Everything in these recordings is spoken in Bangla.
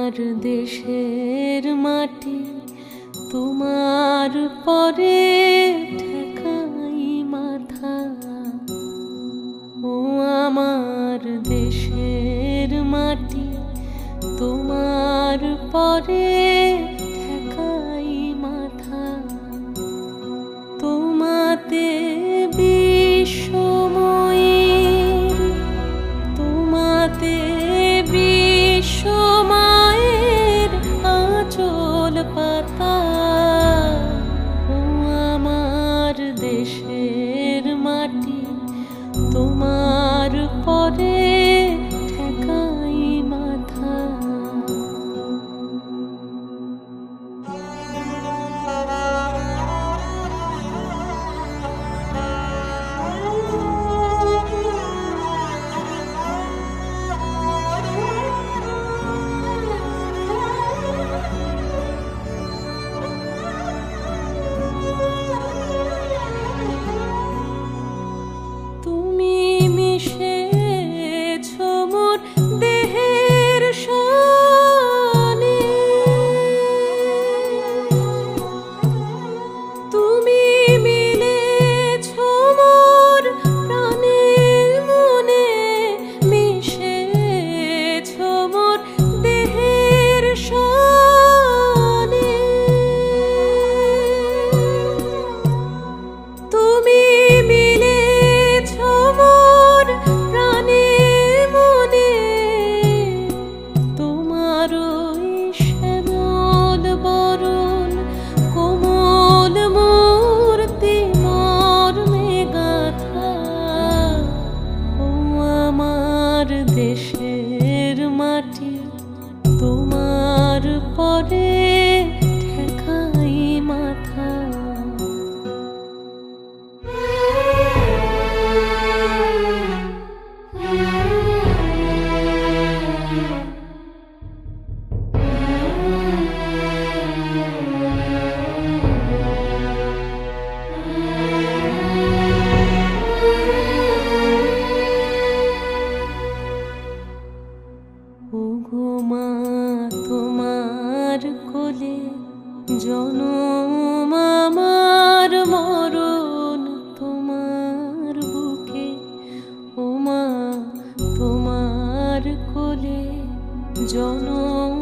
আমার দেশের মাটি তোমার পরে ঠেকাই মাথা। ও আমার দেশের মাটি তোমার পরে ঠেকাই মাথা। তোমাতে বিশ্বময়ের তোমাতে বিশ্বমায়ের আঁচল পাতা। ও আমার দেশের মাটি তোমার পরে ঠেকাই মাথা। দেশের মাটি তোমার পরে ঠেকাই মাথা। ওগো মা তোমার কোলে জনম আমার মরণ তোমার বুকে। ও মা তোমার কোলে জনম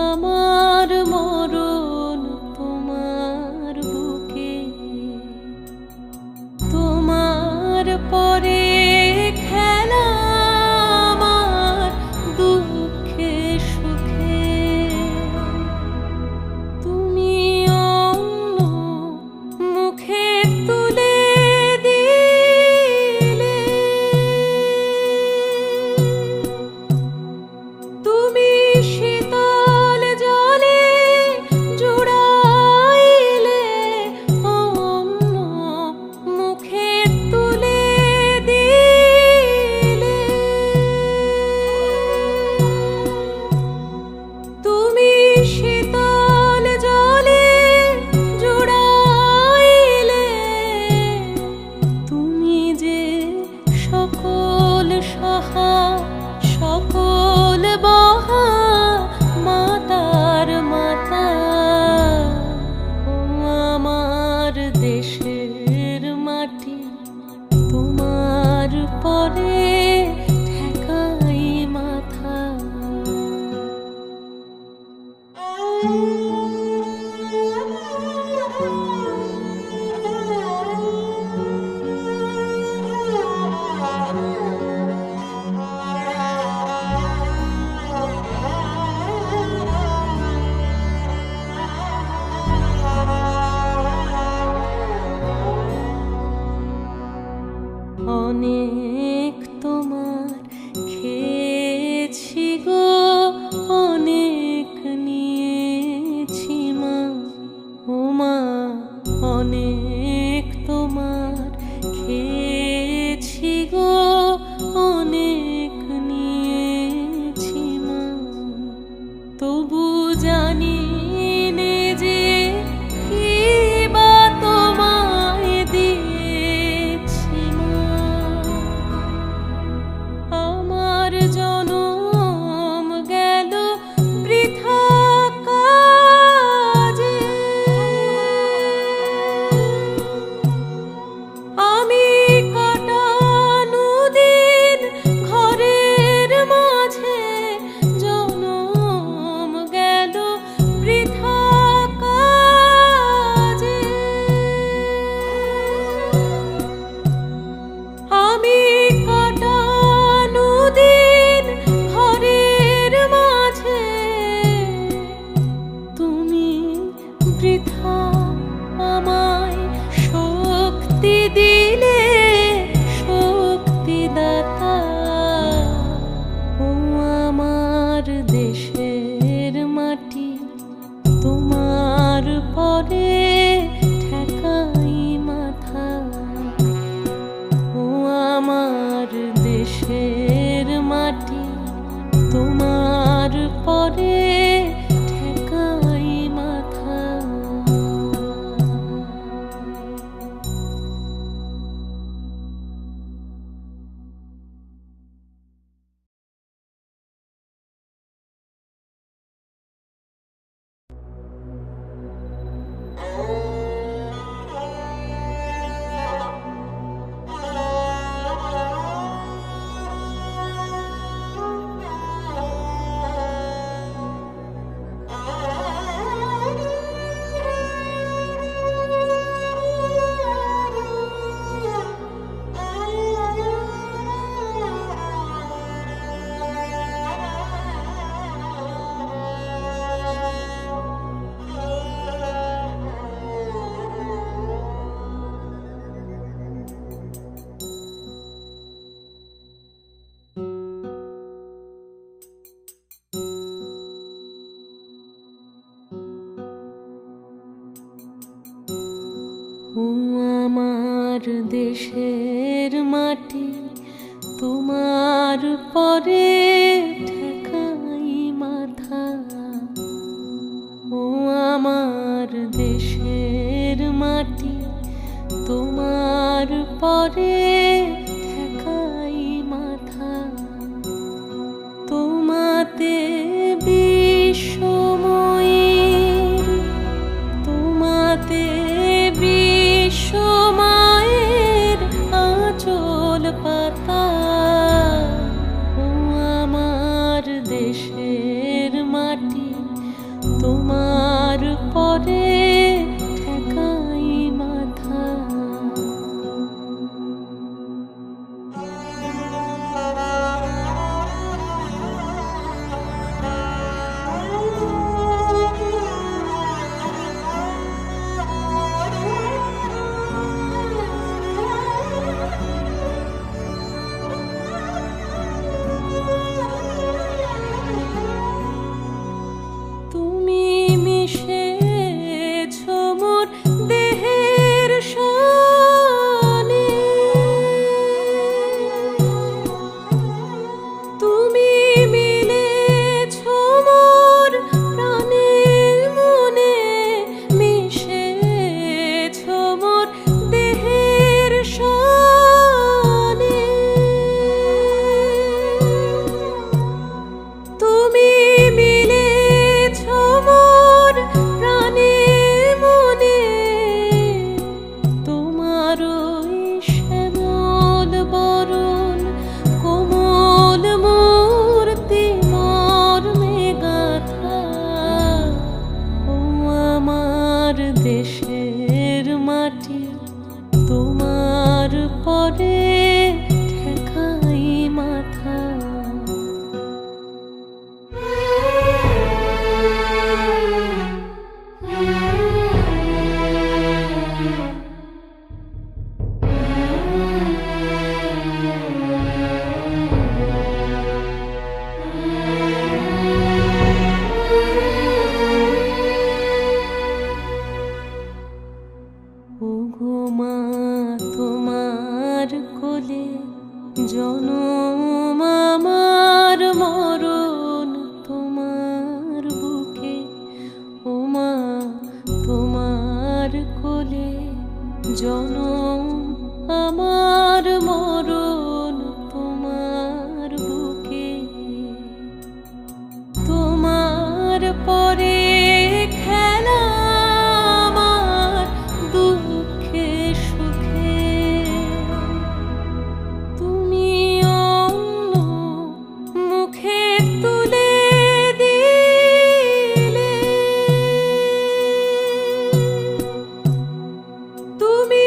আমার মরণ তোমার বুকে। তোমার পরে খেলা সকল বহা মাতার মাতা। ও আমার দেশের মাটি তোমার পরে ঠেকাই মাথা। অনেক তোমার খেয়েছি গো, অনেক নিয়েছি মা। ও মা অনেক তোমার খেয়েছি গো, অনেক নিয়েছি মা। তবু জানি নে যে কি বা তোমায় দিয়েছি মা। দেশের মাটি তোমার পরে ঠেকাই মাথা। ও আমার দেশের মাটি তোমার পরে ঠেকাই মাথা। ও আমার দেশের মাটি তোমার পরে ঠেকাই মাথা। ও আমার দেশের মাটি তোমার পরে ঠেকাই মাথা। তোমাতে বিশ্বময়ের তোমাতে বিশ্বমায়ের আঁচল পাতা। ও আমার দেশের মাটি তোমার পরে ঠেকাই মাথা। তুমি মিশেছ মোর দেহের সনে। তুমি মিলেছ মোর প্রাণের মনে। মিশেছ মোর দেহের সনে। তুমি মিলেছ মোর প্রাণের মনে। তোমার ওই শ্যামল বরণ কোমল মূর্তি মর্মে গাথা। ও আমার দেশের মাটি তোমার পরে ঠেকাই মাথা। ওগো মা তোমার কোলে জনম আমার মরণ তোমার বুকে। ও মা তোমার কোলে জনম আমার মরণ তোমার বুকে। তোমার পরে খেলা আমার দুঃখে সুখে। তুমি অন্য মুখে তুলে দিলে। তুমি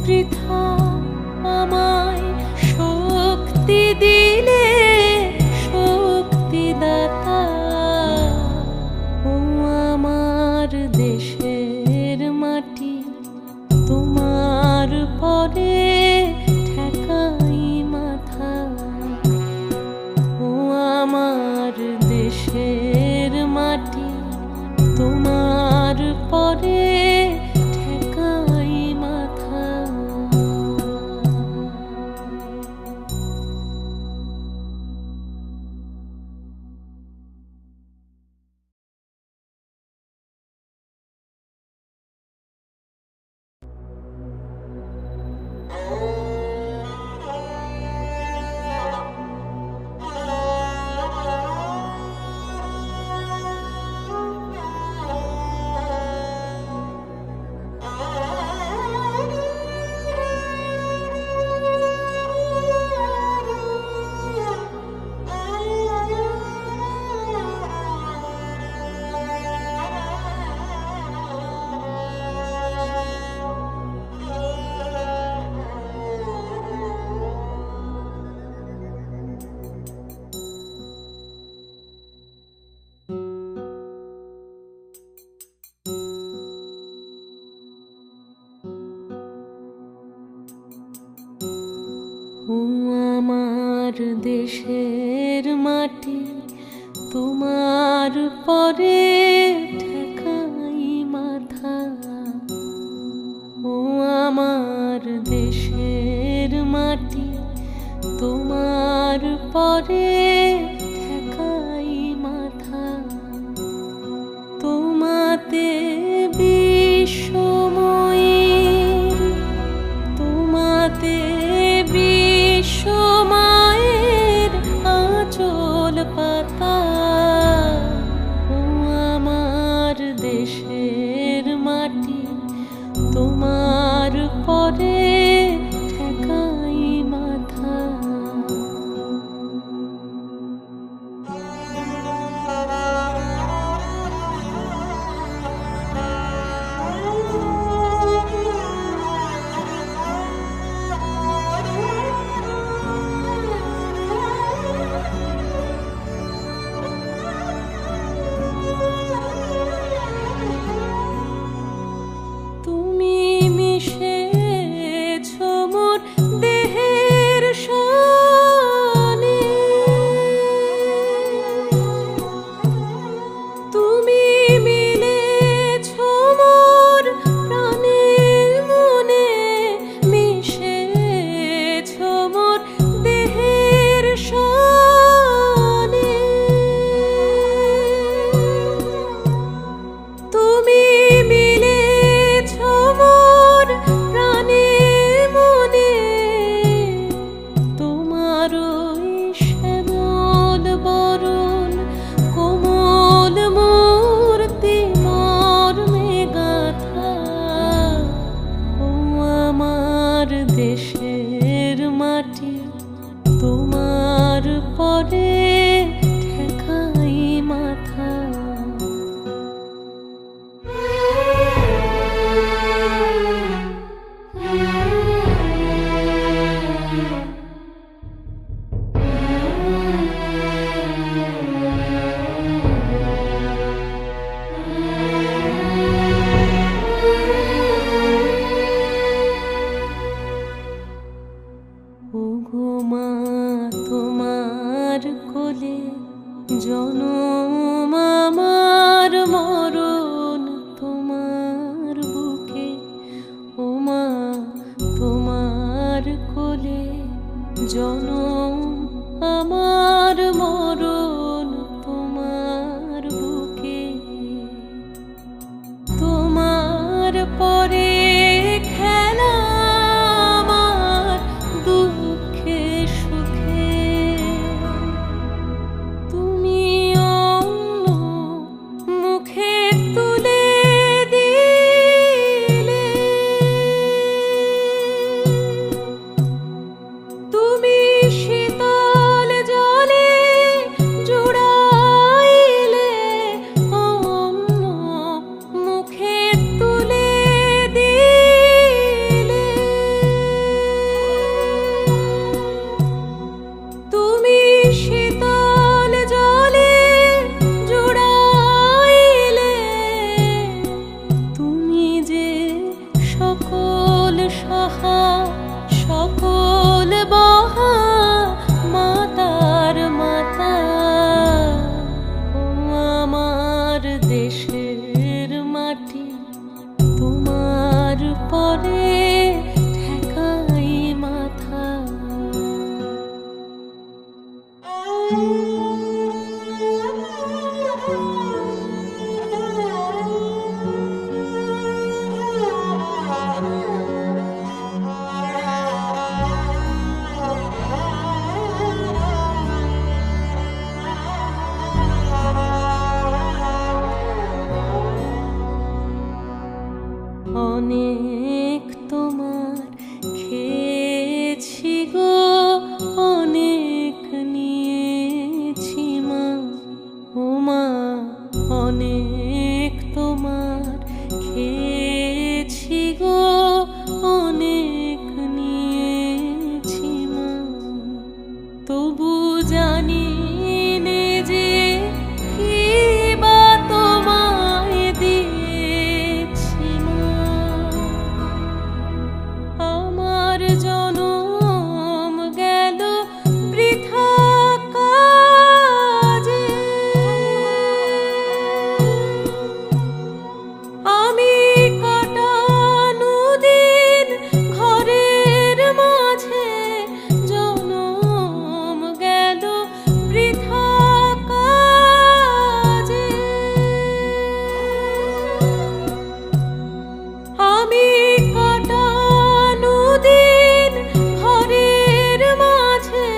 বৃথা আমায় শক্তি দিলে শক্তিদাতা। ও আমার দেশের মাটি, তোমার পরে ঠেকাই মাথা। ও আমার দেশের মাটি, তোমার পরে ঠেকাই মাথা। ও আমার দেশের মাটি, তোমার পরে ঠেকাই মাথা। ও আমার দেশের মাটি, তোমার পরে ঠেকাই মাথা। তোমাতে বিশ্বময়ীর, তোমাতে বিশ্বমায়ের আঁচল পাতা। ও আমার দেশের মাটি, তোমার পরে ঠেকাই মাথা। তুমি মিশেছ মোর দেহের সনে, তুমি মিলেছ মোর প্রাণের মনে, মিশেছ মোর দেহের সনে। তুমি মিলেছ মোর প্রাণের মনে, তোমার ওই শ্যামল বরণ কোমল মূর্তি মর্মে গাথা। ও আমার দেশের মাটি, তোমার পরে ঠেকাই মাথা। ওগো মা, তোমার কোলে জনম আমার, মরণ তোমার বুকে। ও মা, তোমার কোলে জনম আমার, মরণ তোমার বুকে। তোমার পরে খেলা আমার দুঃখে সুখে। তুমি অন্য মুখে তুলে দিলে, তুমি সকল বহা মাতার মাতা। ও আমার দেশের মাটি, তোমার পরে ঠেকাই মাথা। অনেক তোমার খেয়েছি গো, অনেক নিয়েছি মা। ও মা, অনেক তোমার খেয়েছি গো, অনেক নিয়েছি মা। তবু জানি নে যে কি বা তোমায় দিয়েছি মা। আমার জনম গেল বৃথা কাজে, আমি কাটানো দিন ঘরের মাঝে, জনম গেল বৃথা কাজে। আমি কাটানো দিন ঘরের মাঝে,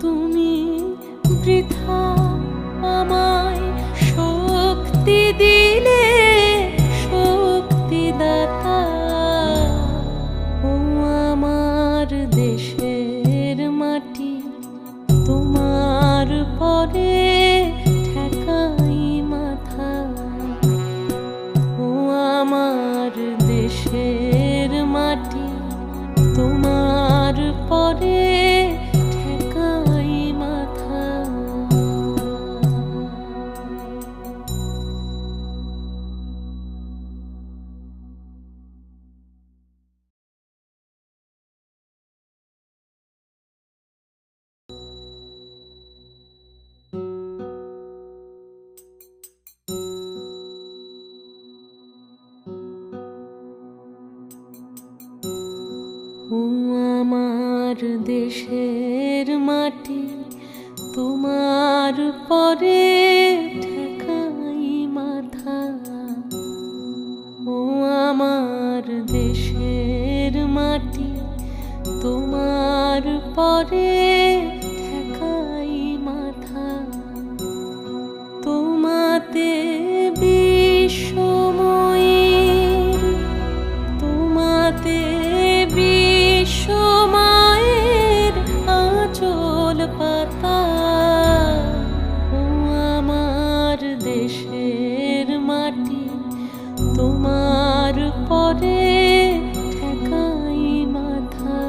তুমি বৃথা আমায় শক্তি দিলে, শক্তিদাতা। ও আমার দেশের মাটি, তোমার পরে ঠেকাই মাথা। ও আমার দেশের মাটি, তোমার পরে ঠেকাই মাথা। ও আমার দেশের মাটি, তোমার পরে ঠেকাই মাথা। ও আমার দেশের মাটি, তোমার পরে ঠেকাই মাথা। তোমাতে বিশ্বময়ের, তোমাতে বিশ্বমায়ের আঁচল পাতা। ও আমার দেশের মাটি, তোমার পরে ঠেকাই মাথা।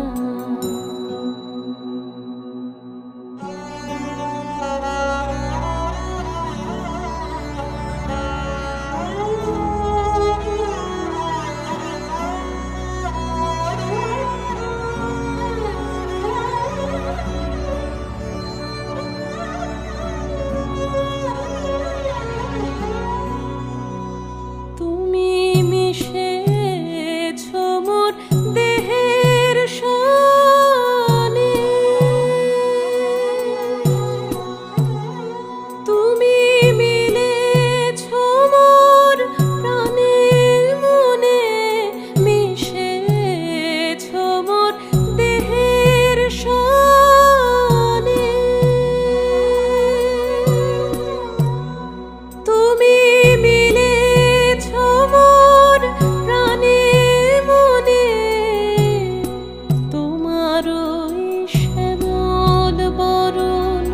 তুমি মিশেছ মোর দেহের সনে, তুমি মিলেছ মোর প্রাণের মনে, মিশেছ মোর দেহের সনে। তুমি মিলেছ মোর প্রাণের মনে, তোমার ওই শ্যামল বরণ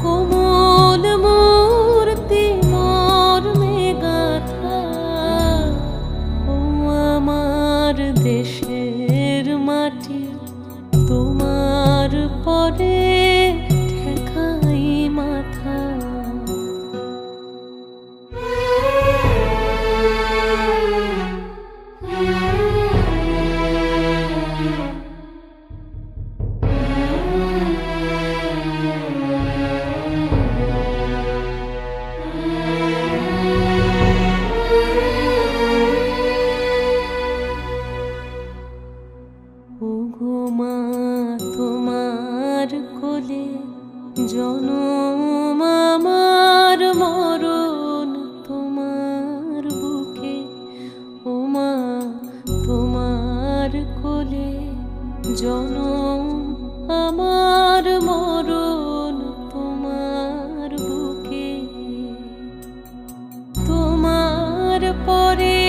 কোমল মূর্তি মর্মে গাথা। ও আমার দেশের মাটি, তোমার পরে ঠেকাই মাথা। ওগো মা তোমার কোলে জনম আমার মরণ তোমার বুকে। ও মা তোমার কোলে জনম আমার মরণ তোমার বুকে। তোমার পরে